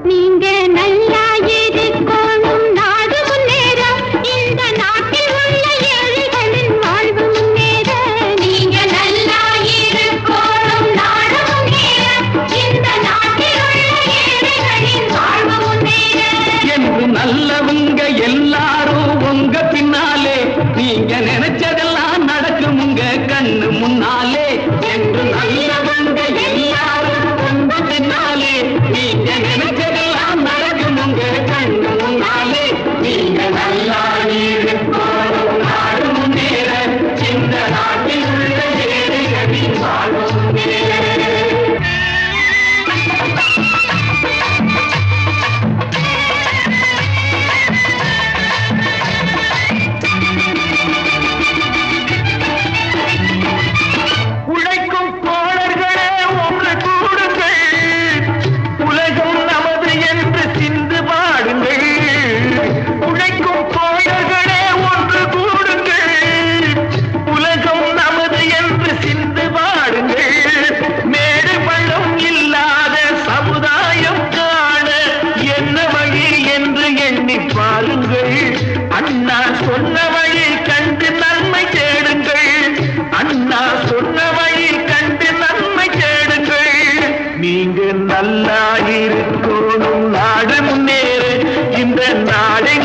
நீங்க நல்லா இருக்கணும், நாடு முன்னேற, இந்த நாட்டில் உள்ள ஏழைகளின் வாழ்வு முன்னேற. நீங்க நல்லா இருக்கணும், நாடு முன்னேற, இந்த நாட்டில் உள்ள ஏழைகளின் வாழ்வு முன்னேற. என்று நல்லவங்க எல்லாரும் உங்க பின்னாலே, நீங்க நினைச்சதெல்லாம் நடக்கும் உங்க கண்ணு முன்னாலே. என்று நல்லவங்க எல்லாரும் உங்க பின்னாலே, நீங்க நினைச்சதெல்லாம் நடக்கும் உங்க கண்ணு முன்னாலே. நீங்க நல்லா இருக்கணும், நாடு முன்னேற, இந்த நாட்டில் உள்ள ஏழைகளின் வாழ்வு முன்னேற. உழைக்கும் தோழர்களே ஒன்று கூடுங்கள், உலகம் நமது என்று சிந்து பாடுங்கள். உழைக்கும் தோழர்களே ஒன்று கூடுங்கள், உலகம் நமது என்று சிந்து பாடுங்கள். மேடு பள்ளம் இல்லாத சமுதாயம் காண என்ன வழி என்று எண்ணி பாருங்கள். அண்ணா சொன்ன வழி கண்டு நன்மை தேடுங்கள். அண்ணா சொன்ன வழி கண்டு நன்மை தேடுங்கள். நீங்க நல்லா இருக்கணும், நாடு முன்னேறு, இந்த நாடை